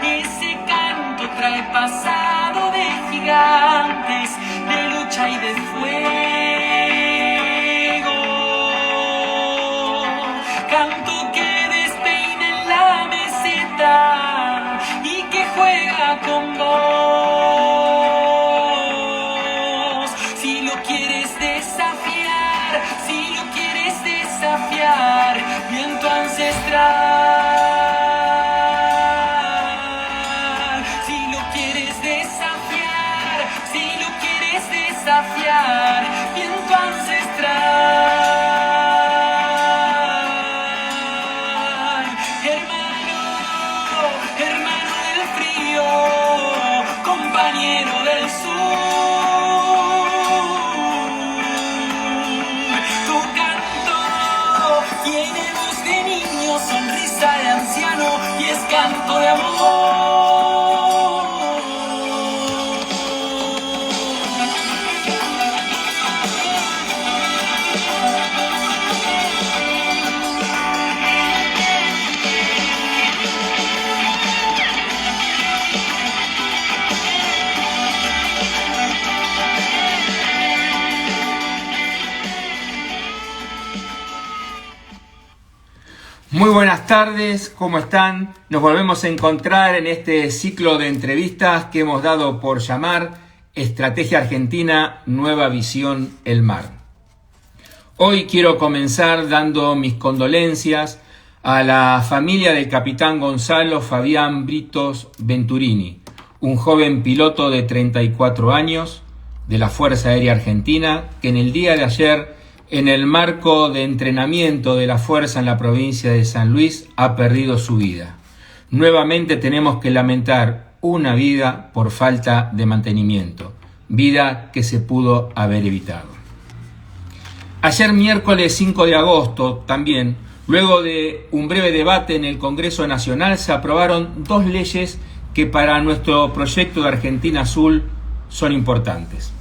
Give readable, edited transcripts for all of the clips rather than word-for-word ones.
Ese canto trae pasado de gigantes, de lucha y de fuego. Canto que despeina en la meseta y que juega con vos. Si lo quieres desafiar, si lo quieres desafiar, viento ancestral. Si lo quieres desafiar, si lo quieres desafiar, viento ancestral. Hermano, hermano del frío, compañero del sur. Tu canto tiene voz de niño, sonrisa de anciano y es canto de amor. Muy buenas tardes, ¿cómo están? Nos volvemos a encontrar en este ciclo de entrevistas que hemos dado por llamar Estrategia Argentina, Nueva Visión, el Mar. Hoy quiero comenzar dando mis condolencias a la familia del capitán Gonzalo Fabián Britos Venturini, un joven piloto de 34 años de la Fuerza Aérea Argentina que en el día de ayer, en el marco de entrenamiento de la Fuerza en la provincia de San Luis, ha perdido su vida. Nuevamente tenemos que lamentar una vida por falta de mantenimiento, vida que se pudo haber evitado. Ayer miércoles 5 de agosto también, luego de un breve debate en el Congreso Nacional, se aprobaron dos leyes que para nuestro proyecto de Argentina Azul son importantes.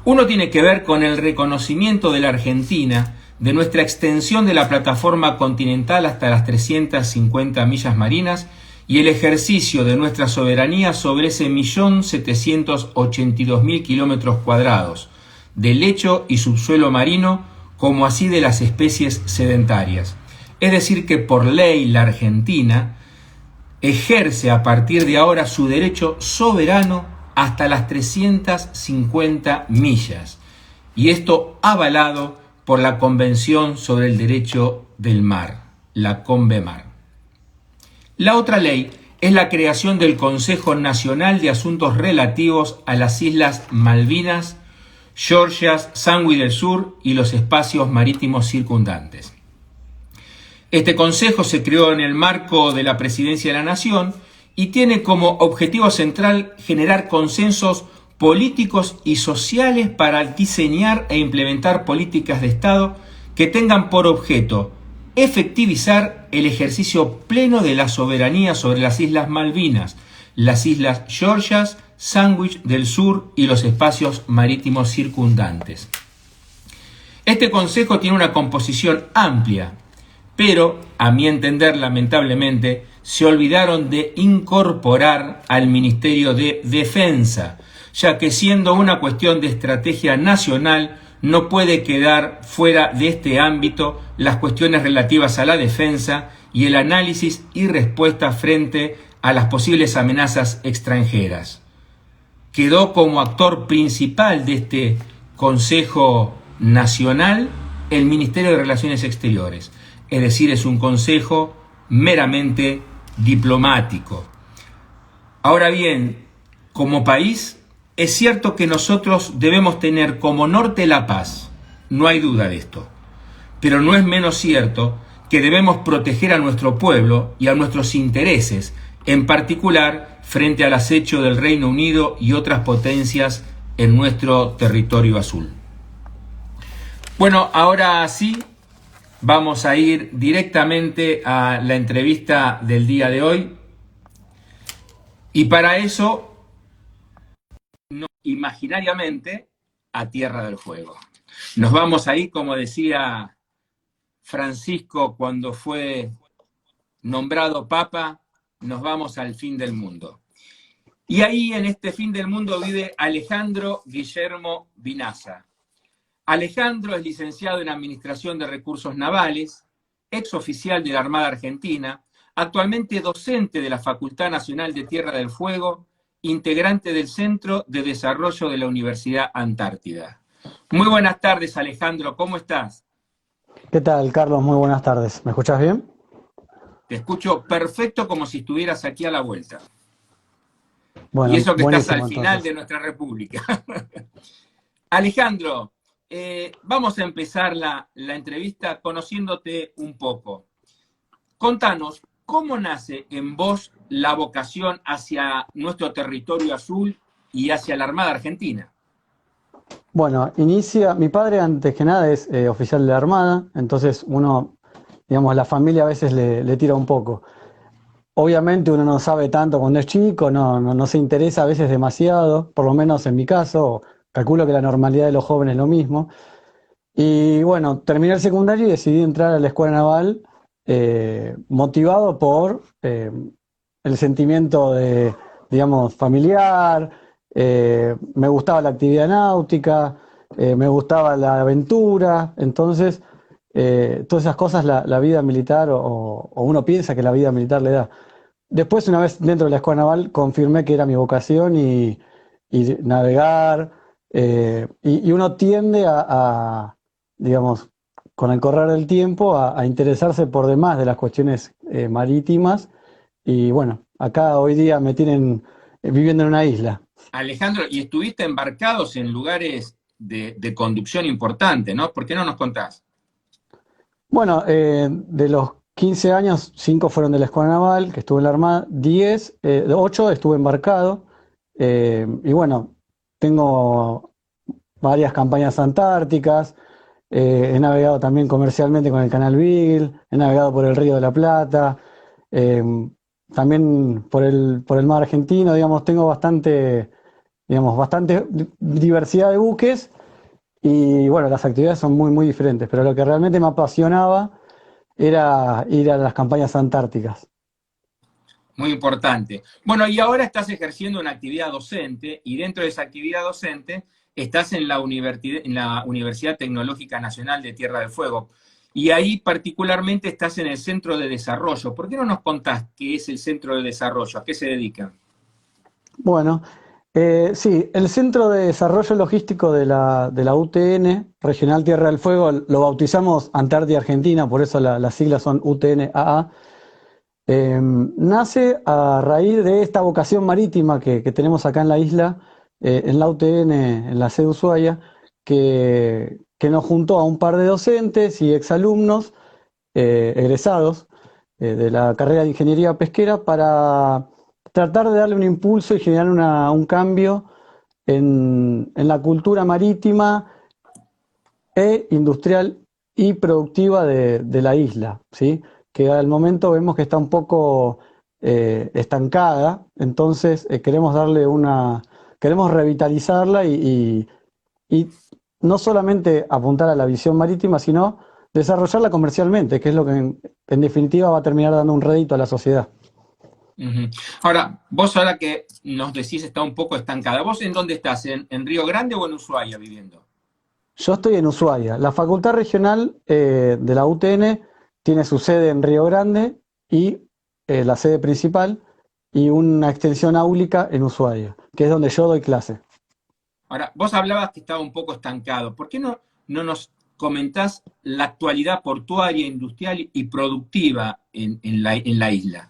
Uno tiene que ver con el reconocimiento de la Argentina, de nuestra extensión de la plataforma continental hasta las 350 millas marinas y el ejercicio de nuestra soberanía sobre ese 1.782.000 kilómetros cuadrados de lecho y subsuelo marino, como así de las especies sedentarias. Es decir, que por ley la Argentina ejerce a partir de ahora su derecho soberano hasta las 350 millas, y esto avalado por la Convención sobre el Derecho del Mar, la CONVEMAR. La otra ley es la creación del Consejo Nacional de Asuntos Relativos a las Islas Malvinas, Georgias, Sandwich del Sur y los espacios marítimos circundantes. Este consejo se creó en el marco de la Presidencia de la Nación y tiene como objetivo central generar consensos políticos y sociales para diseñar e implementar políticas de Estado que tengan por objeto efectivizar el ejercicio pleno de la soberanía sobre las Islas Malvinas, las Islas Georgias, Sandwich del Sur y los espacios marítimos circundantes. Este consejo tiene una composición amplia, pero, a mi entender, lamentablemente, se olvidaron de incorporar al Ministerio de Defensa, ya que siendo una cuestión de estrategia nacional, no puede quedar fuera de este ámbito las cuestiones relativas a la defensa y el análisis y respuesta frente a las posibles amenazas extranjeras. Quedó como actor principal de este Consejo Nacional el Ministerio de Relaciones Exteriores. Es decir, es un consejo meramente diplomático. Ahora bien, como país, es cierto que nosotros debemos tener como norte la paz, no hay duda de esto, pero no es menos cierto que debemos proteger a nuestro pueblo y a nuestros intereses, en particular frente al acecho del Reino Unido y otras potencias en nuestro territorio azul. Bueno, ahora sí, vamos a ir directamente a la entrevista del día de hoy. Y para eso, imaginariamente, a Tierra del Fuego. Nos vamos ahí, como decía Francisco cuando fue nombrado papa, nos vamos al fin del mundo. Y ahí en este fin del mundo vive Alejandro Guillermo Vinaza. Alejandro es licenciado en Administración de Recursos Navales, ex oficial de la Armada Argentina, actualmente docente de la Facultad Nacional de Tierra del Fuego, integrante del Centro de Desarrollo de la Universidad Antártida. Muy buenas tardes, Alejandro, ¿cómo estás? ¿Qué tal, Carlos? Muy buenas tardes. ¿Me escuchás bien? Te escucho perfecto como si estuvieras aquí a la vuelta. Y Bueno, eso que estás al buenísimo final entonces. de nuestra república. Alejandro, vamos a empezar la entrevista conociéndote un poco. Contanos, ¿cómo nace en vos la vocación hacia nuestro territorio azul y hacia la Armada Argentina? Bueno, mi padre antes que nada es oficial de la Armada, entonces uno, digamos, la familia a veces le tira un poco. Obviamente uno no sabe tanto cuando es chico, no se interesa a veces demasiado, por lo menos en mi caso, calculo que la normalidad de los jóvenes es lo mismo. Y bueno, terminé el secundario y decidí entrar a la Escuela Naval motivado por el sentimiento de, digamos, familiar, me gustaba la actividad náutica, me gustaba la aventura, entonces todas esas cosas la vida militar o uno piensa que la vida militar le da. Después, una vez dentro de la Escuela Naval, confirmé que era mi vocación y navegar, y uno tiende digamos, con el correr del tiempo, a interesarse por demás de las cuestiones marítimas. Y bueno, acá hoy día me tienen viviendo en una isla. Alejandro, y estuviste embarcados en lugares de conducción importante, ¿no? ¿Por qué no nos contás? Bueno, de los 15 años, 5 fueron de la Escuela Naval, que estuve en la Armada, 10, 8 estuve embarcado. Y bueno, tengo varias campañas antárticas. He navegado también comercialmente con el Canal Beagle, he navegado por el Río de la Plata, eh, también por el mar argentino, digamos, tengo bastante diversidad de buques y bueno, las actividades son muy diferentes, pero lo que realmente me apasionaba era ir a las campañas antárticas. Muy importante. Bueno, y ahora estás ejerciendo una actividad docente y dentro de esa actividad docente estás en la Universidad Tecnológica Nacional de Tierra del Fuego. Y ahí particularmente estás en el Centro de Desarrollo. ¿Por qué no nos contás qué es el Centro de Desarrollo? ¿A qué se dedica? Bueno, sí, el Centro de Desarrollo Logístico de la UTN, Regional Tierra del Fuego, lo bautizamos Antártida Argentina, por eso las siglas son UTN-AA. Nace a raíz de esta vocación marítima que tenemos acá en la isla, en la UTN, en la sede Ushuaia, que nos juntó a un par de docentes y exalumnos egresados de la carrera de Ingeniería Pesquera para tratar de darle un impulso y generar un cambio en la cultura marítima e industrial y productiva de la isla, ¿sí? Que al momento vemos que está un poco estancada, entonces queremos revitalizarla y no solamente apuntar a la visión marítima, sino desarrollarla comercialmente, que es lo que en definitiva va a terminar dando un rédito a la sociedad. Ujú. Ahora, vos ahora que nos decís está un poco estancada, ¿vos en dónde estás? ¿En Río Grande o en Ushuaia viviendo? Yo estoy en Ushuaia. La Facultad Regional de la UTN tiene su sede en Río Grande y la sede principal y una extensión áulica en Ushuaia, que es donde yo doy clase. Ahora, vos hablabas que estaba un poco estancado. ¿Por qué no nos comentás la actualidad portuaria, industrial y productiva en la isla?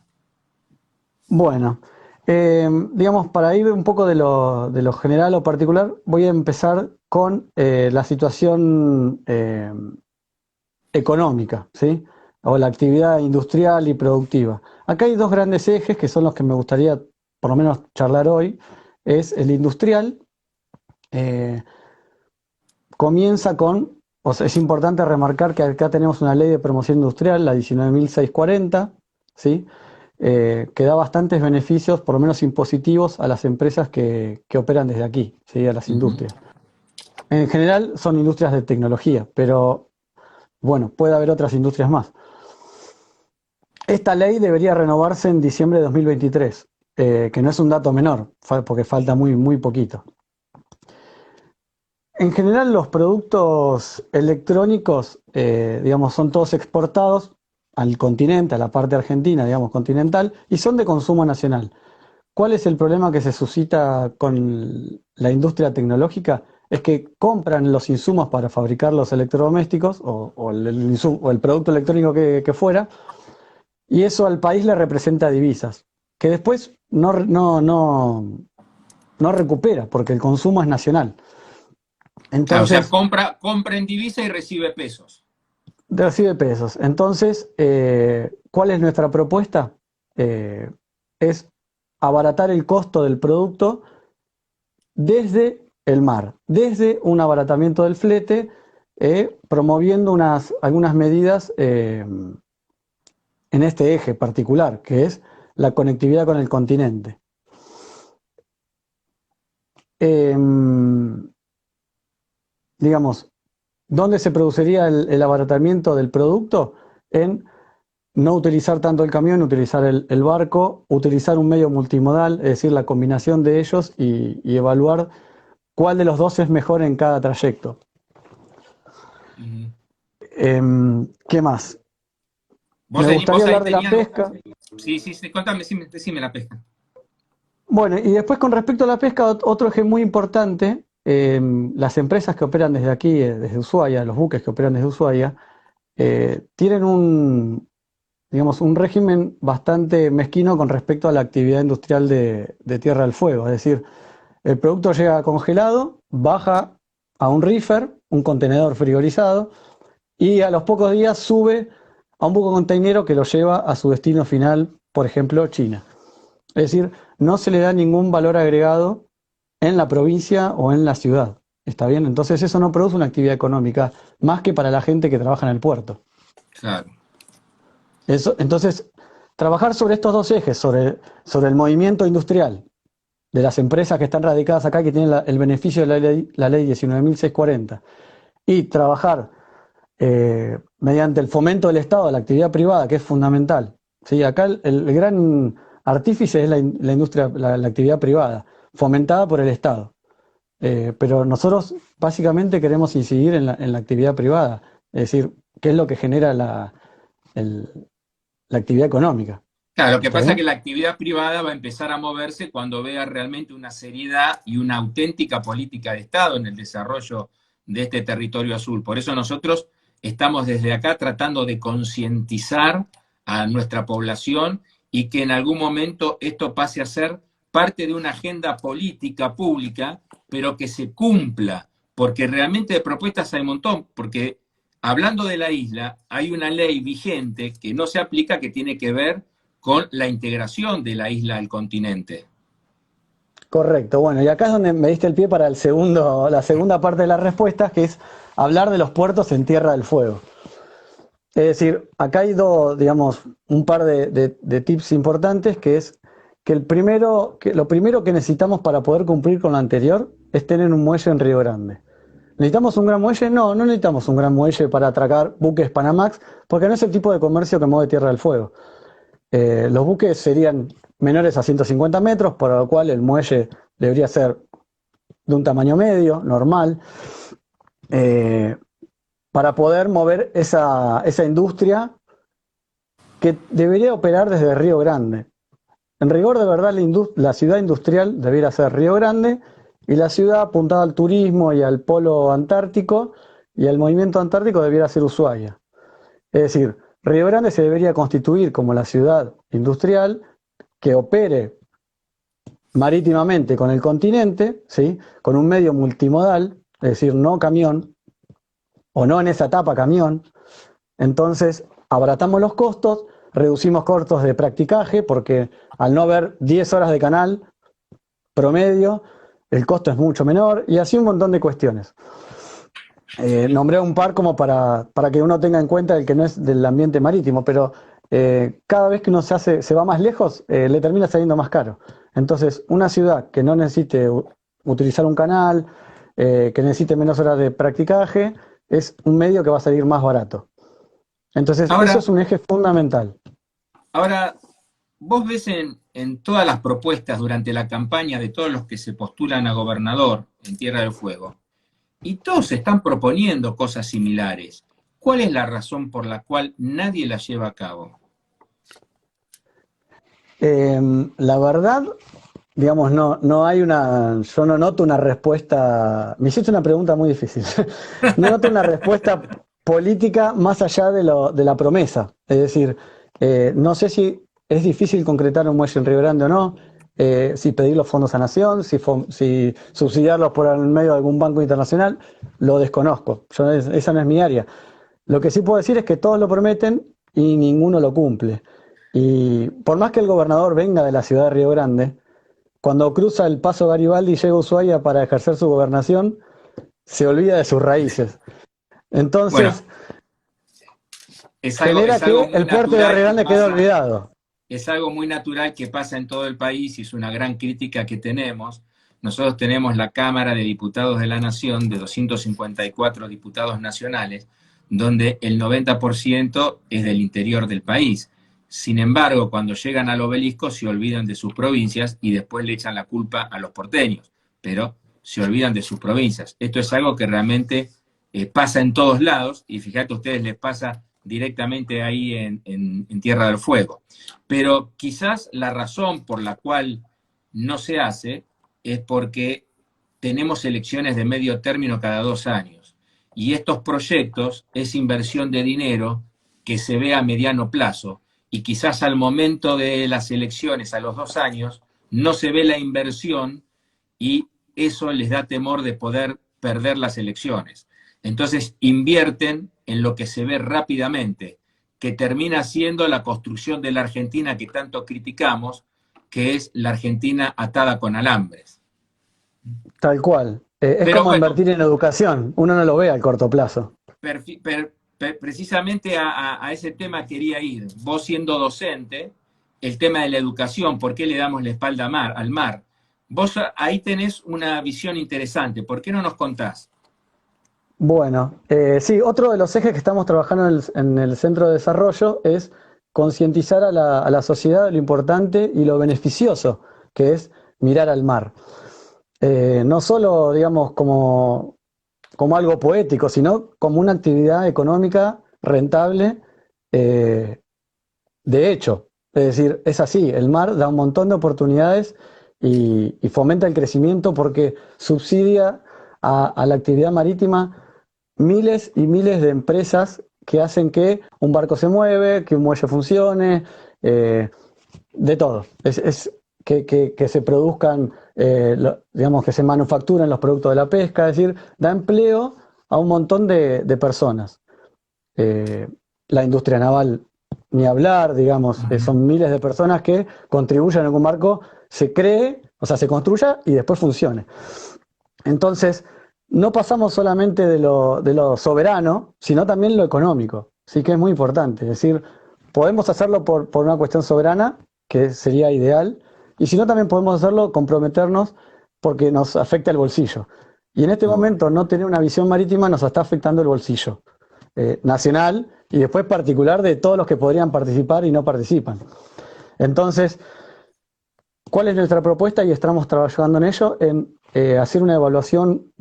Bueno, digamos, para ir un poco de lo general o particular, voy a empezar con la situación económica, ¿sí? O la actividad industrial y productiva. Acá hay dos grandes ejes que son los que me gustaría por lo menos charlar hoy. Es el industrial. eh, Comienza con, o sea, es importante remarcar que acá tenemos una ley de promoción industrial, la 19.640, ¿sí? Que da bastantes beneficios, por lo menos impositivos, a las empresas que operan desde aquí, ¿sí? A las Ujú. industrias. En general son industrias de tecnología, pero Bueno, puede haber otras industrias más. Esta ley debería renovarse en diciembre de 2023, que no es un dato menor, porque falta muy, muy poquito. En general, los productos electrónicos, digamos, son todos exportados al continente, a la parte argentina, digamos, continental, y son de consumo nacional. ¿Cuál es el problema que se suscita con la industria tecnológica? Es que compran los insumos para fabricar los electrodomésticos o el producto electrónico que fuera, y eso al país le representa divisas, que después no recupera, porque el consumo es nacional. Claro, o sea, Entonces, compra en divisa y recibe pesos. recibe pesos. Entonces, ¿cuál es nuestra propuesta? Es abaratar el costo del producto desde el mar, desde un abaratamiento del flete, promoviendo algunas medidas en este eje particular, que es la conectividad con el continente. Digamos, ¿dónde se produciría el abaratamiento del producto? En no utilizar tanto el camión, utilizar el barco, utilizar un medio multimodal, es decir, la combinación de ellos y evaluar cuál de los dos es mejor en cada trayecto. ¿Qué más? Me gustaría Ahí hablar de la tenías. pesca. Sí, contame, decime la pesca. Bueno, y después con respecto a la pesca, otro eje muy importante, las empresas que operan desde aquí, desde Ushuaia, los buques que operan desde Ushuaia, tienen digamos, un régimen bastante mezquino con respecto a la actividad industrial de Tierra del Fuego. Es decir, el producto llega congelado, baja a un reefer, un contenedor frigorizado, y a los pocos días sube a un buque containero que lo lleva a su destino final, por ejemplo, China. Es decir, no se le da ningún valor agregado en la provincia o en la ciudad. ¿Está bien? Entonces eso no produce una actividad económica, más que para la gente que trabaja en el puerto. Claro. Entonces, trabajar sobre estos dos ejes, sobre el movimiento industrial de las empresas que están radicadas acá, que tienen el beneficio de la ley 19.640, y trabajar mediante el fomento del Estado de la actividad privada, que es fundamental. ¿Sí? Acá el gran artífice es la industria, la actividad privada, fomentada por el Estado. Pero nosotros básicamente queremos incidir en la actividad privada, es decir, qué es lo que genera la actividad económica. Claro, lo que ¿Está pasa es bien? que la actividad privada va a empezar a moverse cuando vea realmente una seriedad y una auténtica política de Estado en el desarrollo de este territorio azul. Por eso nosotros estamos desde acá tratando de concientizar a nuestra población y que en algún momento esto pase a ser parte de una agenda política pública, pero que se cumpla, porque realmente de propuestas hay un montón, porque hablando de la isla, hay una ley vigente que no se aplica, que tiene que ver con la integración de la isla al continente. Correcto. Bueno, y acá es donde me diste el pie para la segunda parte de las respuestas, que es hablar de los puertos en Tierra del Fuego. Es decir, acá hay digamos, un par de tips importantes, que es que lo primero que necesitamos para poder cumplir con lo anterior es tener un muelle en Río Grande. ¿Necesitamos un gran muelle? No, no necesitamos un gran muelle para atracar buques Panamax, porque no es el tipo de comercio que mueve Tierra del Fuego. Los buques serían menores a 150 metros, por lo cual el muelle debería ser de un tamaño medio, normal, para poder mover esa industria que debería operar desde Río Grande. En rigor, de verdad, la ciudad industrial debería ser Río Grande, y la ciudad apuntada al turismo y al polo antártico y al movimiento antártico debería ser Ushuaia. Es decir, Río Grande se debería constituir como la ciudad industrial que opere marítimamente con el continente, ¿sí? Con un medio multimodal, es decir, no camión, o no en esa etapa camión. Entonces, abaratamos los costos, reducimos costos de practicaje, porque al no haber 10 horas de canal promedio, el costo es mucho menor, y así un montón de cuestiones. Nombré un par como para que uno tenga en cuenta el que no es del ambiente marítimo, pero cada vez que uno se va más lejos, le termina saliendo más caro. Entonces, una ciudad que no necesite utilizar un canal, que necesite menos horas de practicaje, es un medio que va a salir más barato. Entonces, eso Ahora, es un eje fundamental. ahora vos ves en todas las propuestas durante la campaña de todos los que se postulan a gobernador en Tierra del Fuego, y todos están proponiendo cosas similares. ¿Cuál es la razón por la cual nadie las lleva a cabo? La verdad, digamos, no hay yo no noto una respuesta, me hiciste una pregunta muy difícil, no noto una respuesta política más allá de la promesa, es decir, no sé si es difícil concretar un muelle en Río Grande o no, si pedir los fondos a Nación, si subsidiarlos por el medio de algún banco internacional, lo desconozco, esa no es mi área. Lo que sí puedo decir es que todos lo prometen y ninguno lo cumple. Y por más que el gobernador venga de la ciudad de Río Grande, cuando cruza el Paso Garibaldi y llega a Ushuaia para ejercer su gobernación, se olvida de sus raíces. Bueno, Entonces, es genera algo que muy el puerto de natural Río que Grande quede pasa, olvidado. es algo muy natural que pasa en todo el país y es una gran crítica que tenemos. Nosotros tenemos la Cámara de Diputados de la Nación de 254 diputados nacionales, donde el 90% es del interior del país. Sin embargo, cuando llegan al obelisco se olvidan de sus provincias y después le echan la culpa a los porteños, pero se olvidan de sus provincias. Esto es algo que realmente pasa en todos lados y fíjate ustedes, les pasa directamente ahí en Tierra del Fuego. Pero quizás la razón por la cual no se hace es porque tenemos elecciones de medio término cada 2 años. Y estos proyectos es inversión de dinero que se ve a mediano plazo. Y quizás al momento de las elecciones, a los 2 años, no se ve la inversión y eso les da temor de poder perder las elecciones. Entonces invierten en lo que se ve rápidamente, que termina siendo la construcción de la Argentina que tanto criticamos, que es la Argentina atada con alambres. Tal cual. Es Pero como bueno, invertir en educación, uno no lo ve al corto plazo. precisamente a ese tema quería ir. Vos siendo docente, el tema de la educación, ¿por qué le damos la espalda al mar? Vos ahí tenés una visión interesante, ¿por qué no nos contás? Bueno, sí, otro de los ejes que estamos trabajando en el Centro de Desarrollo es concientizar a la sociedad de lo importante y lo beneficioso que es mirar al mar. No solo, digamos, como algo poético, sino como una actividad económica rentable, eh, de hecho. Es decir, es así, el mar da un montón de oportunidades y fomenta el crecimiento porque subsidia a la actividad marítima miles y miles de empresas que hacen que un barco se mueve, que un muelle funcione, eh, de todo. Que se produzcan, digamos, que se manufacturen los productos de la pesca, es decir, da empleo a un montón de personas. Eh, la industria naval, ni hablar, digamos, son miles de personas que contribuyen a que un barco se cree, o sea, se construya y después funcione. Entonces, no pasamos solamente de lo soberano, sino también lo económico. Sí que es muy importante. Es decir, podemos hacerlo por una cuestión soberana, que sería ideal, y si no, también podemos hacerlo, comprometernos, porque nos afecta el bolsillo. Y en este Bueno, momento, no tener una visión marítima nos está afectando el bolsillo nacional y después particular de todos los que podrían participar y no participan. Entonces, ¿cuál es nuestra propuesta? Y estamos trabajando en ello, en hacer una evaluación,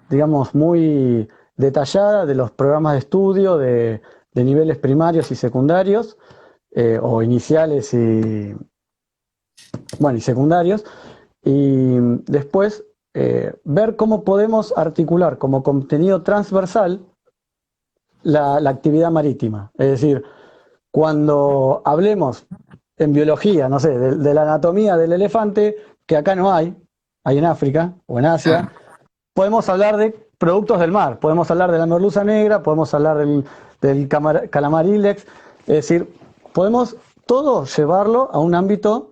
digamos, muy detallada de los programas de estudio de niveles primarios y secundarios, o iniciales y secundarios, y después ver cómo podemos articular como contenido transversal la actividad marítima. Es decir, cuando hablemos en biología, no sé, de la anatomía del elefante, que acá no hay en África o en Asia, podemos hablar de productos del mar, podemos hablar de la merluza negra, podemos hablar del calamar ilex, es decir, podemos todo llevarlo a un ámbito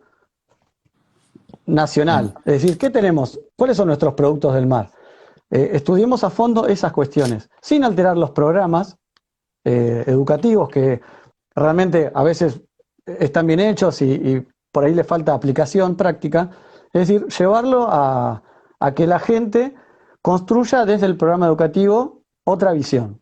nacional. Es decir, ¿qué tenemos? ¿Cuáles son nuestros productos del mar? Estudiemos a fondo esas cuestiones, sin alterar los programas educativos que realmente a veces están bien hechos y por ahí le falta aplicación práctica. Es decir, llevarlo a que la gente construya desde el programa educativo otra visión.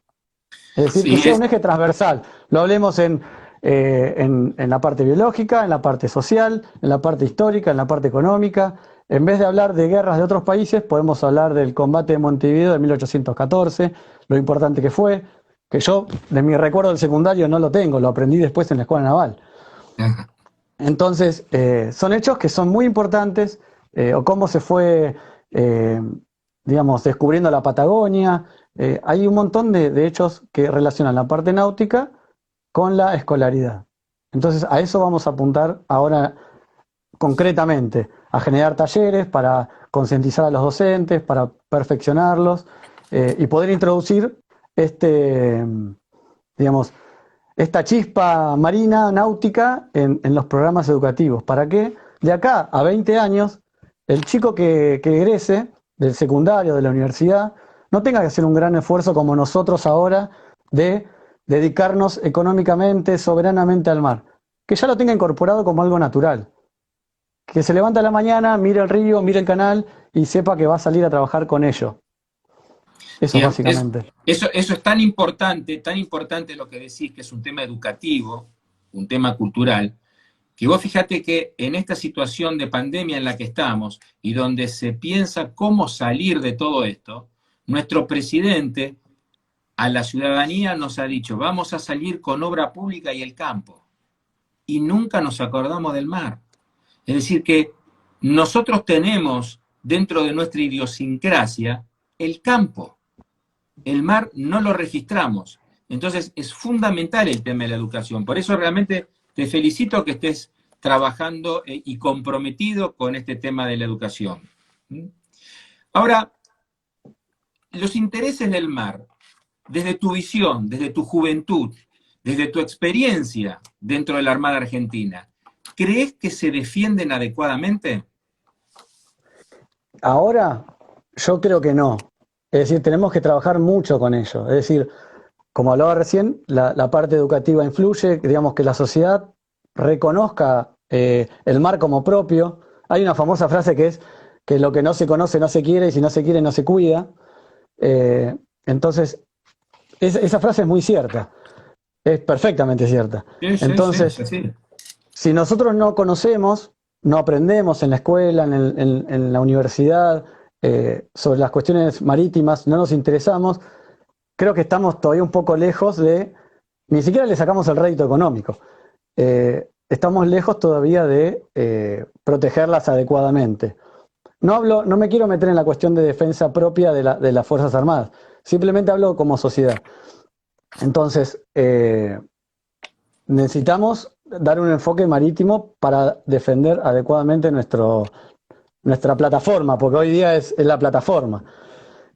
Es decir, que Sí, sea un eje transversal. Lo hablemos en la parte biológica, en la parte social, en la parte histórica, en la parte económica. En vez de hablar de guerras de otros países, podemos hablar del combate de Montevideo de 1814, lo importante que fue, que yo de mi recuerdo del secundario no lo tengo, lo aprendí después en la escuela naval. ajá. Entonces, son hechos que son muy importantes, o cómo se fue, eh, digamos, descubriendo la Patagonia. Hay un montón de hechos que relacionan la parte náutica con la escolaridad. Entonces, a eso vamos a apuntar ahora concretamente, a generar talleres para concientizar a los docentes, para perfeccionarlos y poder introducir este, digamos, esta chispa marina, náutica, en los programas educativos, para que de acá a 20 años el chico que egrese del secundario, de la universidad, no tenga que hacer un gran esfuerzo como nosotros ahora de dedicarnos económicamente, soberanamente al mar, que ya lo tenga incorporado como algo natural, que se levanta a la mañana, mire el río, mire el canal y sepa que va a salir a trabajar con ello. Eso Sí, básicamente. eso es tan importante lo que decís, que es un tema educativo, un tema cultural, que vos fíjate que en esta situación de pandemia en la que estamos y donde se piensa cómo salir de todo esto, nuestro presidente a la ciudadanía nos ha dicho, vamos a salir con obra pública y el campo. Y nunca nos acordamos del mar. Es decir, que nosotros tenemos dentro de nuestra idiosincrasia el campo. El mar no lo registramos. Entonces es fundamental el tema de la educación. Por eso realmente te felicito que estés trabajando y comprometido con este tema de la educación. Ahora, los intereses del mar, desde tu visión, desde tu juventud, desde tu experiencia dentro de la Armada Argentina, ¿crees que se defienden adecuadamente? Ahora, yo creo que no. Es decir, tenemos que trabajar mucho con ello. Es decir, como hablaba recién, la parte educativa influye, digamos que la sociedad reconozca el mar como propio. Hay una famosa frase que es que lo que no se conoce no se quiere y si no se quiere no se cuida. Entonces, esa frase es muy cierta, es perfectamente cierta. Sí, sí, sí, es Entonces, así. si nosotros no conocemos, no aprendemos en la escuela, en la universidad, sobre las cuestiones marítimas, no nos interesamos, creo que estamos todavía un poco lejos de, ni siquiera le sacamos el rédito económico. Estamos lejos todavía de protegerlas adecuadamente. No me quiero meter en la cuestión de defensa propia de las Fuerzas Armadas, simplemente hablo como sociedad. Entonces, necesitamos dar un enfoque marítimo para defender adecuadamente nuestra plataforma, porque hoy día es la plataforma.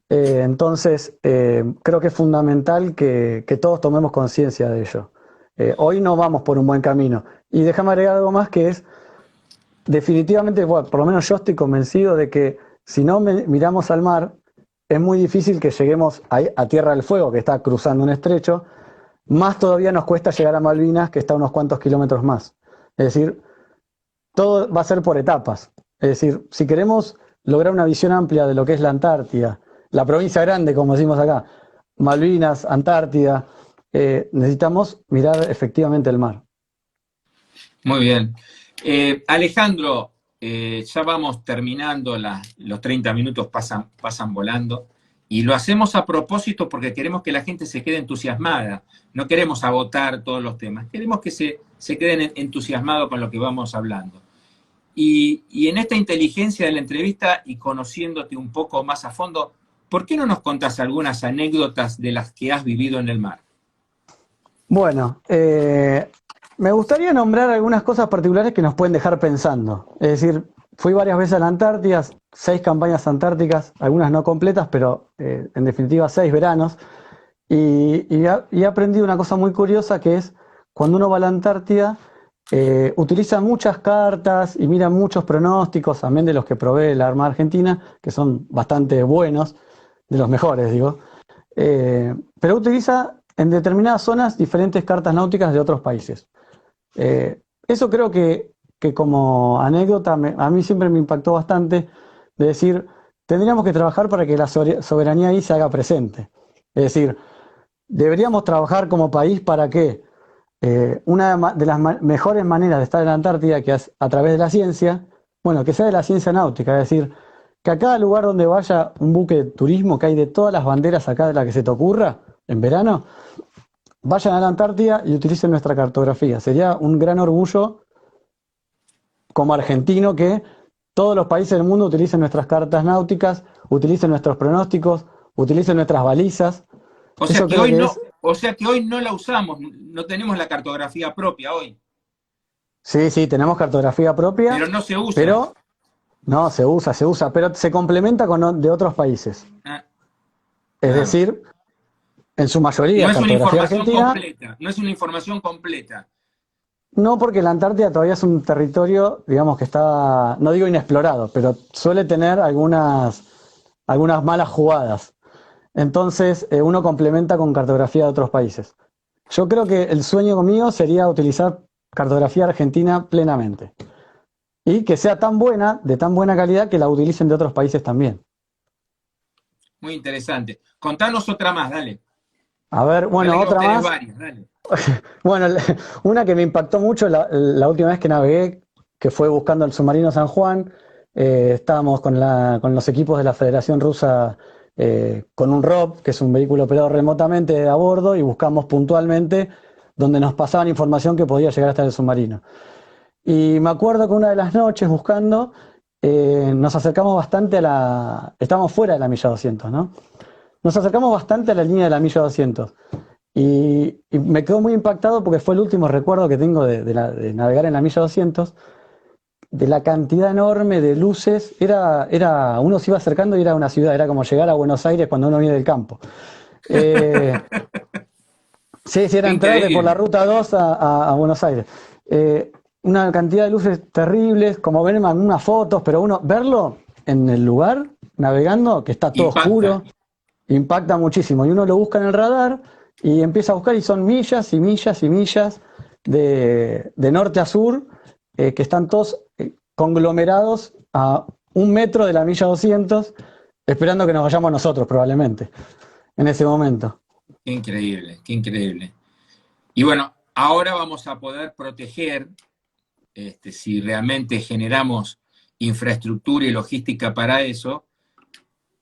Entonces, creo que es fundamental que todos tomemos conciencia de ello. Hoy no vamos por un buen camino. Y déjame agregar algo más que es, definitivamente, bueno, por lo menos yo estoy convencido de que si no miramos al mar, es muy difícil que lleguemos a Tierra del Fuego, que está cruzando un estrecho, más todavía nos cuesta llegar a Malvinas, que está a unos cuantos kilómetros más. Es decir, todo va a ser por etapas. Es decir, si queremos lograr una visión amplia de lo que es la Antártida, la provincia grande, como decimos acá, Malvinas, Antártida, necesitamos mirar efectivamente el mar. Muy bien. Alejandro, ya vamos terminando, los 30 minutos pasan volando y lo hacemos a propósito porque queremos que la gente se quede entusiasmada, no queremos agotar todos los temas, queremos que se queden entusiasmados con lo que vamos hablando. Y en esta inteligencia de la entrevista y conociéndote un poco más a fondo, ¿por qué no nos contás algunas anécdotas de las que has vivido en el mar? Bueno, me gustaría nombrar algunas cosas particulares que nos pueden dejar pensando. Es decir, fui varias veces a la Antártida, 6 campañas antárticas, algunas no completas, pero en definitiva 6 veranos. Y he aprendido una cosa muy curiosa que es, cuando uno va a la Antártida, utiliza muchas cartas y mira muchos pronósticos, también de los que provee la Armada Argentina, que son bastante buenos, de los mejores, digo. Pero utiliza en determinadas zonas diferentes cartas náuticas de otros países. Eso creo que como anécdota a mí siempre me impactó bastante, de decir, tendríamos que trabajar para que la soberanía ahí se haga presente. Es decir, deberíamos trabajar como país para que de las mejores maneras de estar en la Antártida, que es a través de la ciencia, bueno, que sea de la ciencia náutica, es decir, que a cada lugar donde vaya un buque de turismo, que hay de todas las banderas acá de la que se te ocurra, en verano, vayan a la Antártida y utilicen nuestra cartografía. Sería un gran orgullo como argentino que todos los países del mundo utilicen nuestras cartas náuticas, utilicen nuestros pronósticos, utilicen nuestras balizas. O sea Eso que creo hoy que no, es, o sea que hoy no la usamos, no tenemos la cartografía propia hoy, sí, sí, tenemos cartografía propia, pero no se usa. pero no, se usa, pero se complementa con de otros países. Ah, Es claro. decir, en su mayoría No es es una cartografía información argentina, completa, no es una información completa. no porque la Antártida todavía es un territorio, digamos que está, no digo inexplorado, pero suele tener algunas malas jugadas. Entonces, uno complementa con cartografía de otros países. Yo creo que el sueño mío sería utilizar cartografía argentina plenamente. Y que sea tan buena, de tan buena calidad, que la utilicen de otros países también. Muy interesante. Contanos otra más, dale. A ver, Se bueno, ve que vos otra tenés más. varias, dale. Bueno, una que me impactó mucho la última vez que navegué, que fue buscando el submarino San Juan. Estábamos con los equipos de la Federación Rusa con un ROV, que es un vehículo operado remotamente a bordo, y buscamos puntualmente donde nos pasaban información que podía llegar hasta el submarino. Y me acuerdo que una de las noches buscando, nos acercamos bastante estábamos fuera de la milla 200, ¿no? Nos acercamos bastante a la línea de la milla 200. Y me quedó muy impactado porque fue el último recuerdo que tengo de navegar en la milla 200, de la cantidad enorme de luces. Uno se iba acercando y era una ciudad, era como llegar a Buenos Aires cuando uno viene del campo. Eh, sí, sí, era Qué entrar por la increíble. ruta 2 a Buenos Aires. Una cantidad de luces terribles, como ven en algunas fotos, pero uno verlo en el lugar, navegando, que está todo Impacta. oscuro, impacta muchísimo. Y uno lo busca en el radar y empieza a buscar y son millas y millas y millas de norte a sur, que están todos conglomerados a 1 metro de la milla 200, esperando que nos vayamos nosotros probablemente en ese momento. Qué increíble, qué increíble. Y bueno, ahora vamos a poder proteger, si realmente generamos infraestructura y logística para eso,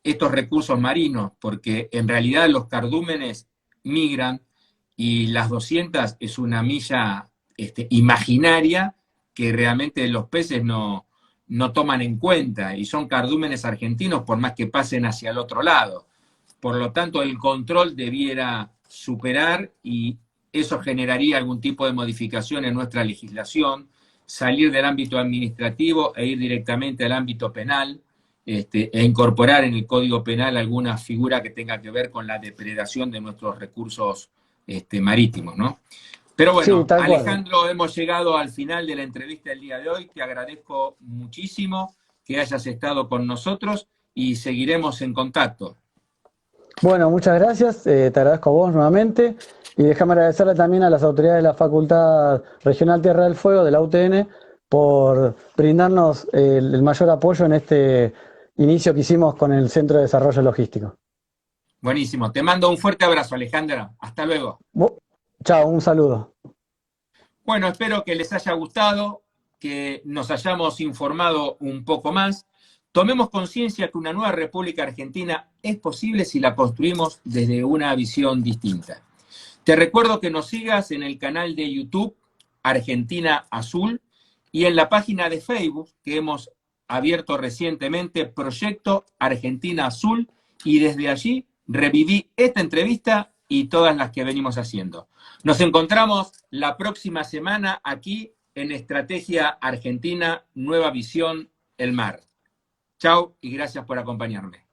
estos recursos marinos, porque en realidad los cardúmenes migran y las 200 es una milla imaginaria que realmente los peces no toman en cuenta y son cardúmenes argentinos por más que pasen hacia el otro lado. Por lo tanto, el control debiera superar y eso generaría algún tipo de modificación en nuestra legislación, salir del ámbito administrativo e ir directamente al ámbito penal, e incorporar en el Código Penal alguna figura que tenga que ver con la depredación de nuestros recursos marítimos, ¿no? Pero Sí, bueno, tal cual. Alejandro, hemos llegado al final de la entrevista del día de hoy. Te agradezco muchísimo que hayas estado con nosotros y seguiremos en contacto. Bueno, muchas gracias, te agradezco a vos nuevamente y déjame agradecerle también a las autoridades de la Facultad Regional Tierra del Fuego de la UTN por brindarnos el mayor apoyo en este inicio que hicimos con el Centro de Desarrollo Logístico. Buenísimo. Te mando un fuerte abrazo, Alejandra. Hasta luego. Chao, un saludo. Bueno, espero que les haya gustado, que nos hayamos informado un poco más. Tomemos conciencia que una nueva República Argentina es posible si la construimos desde una visión distinta. Te recuerdo que nos sigas en el canal de YouTube Argentina Azul y en la página de Facebook que hemos abierto recientemente, Proyecto Argentina Azul, y desde allí reviví esta entrevista y todas las que venimos haciendo. Nos encontramos la próxima semana aquí en Estrategia Argentina, Nueva Visión, el Mar. Chao y gracias por acompañarme.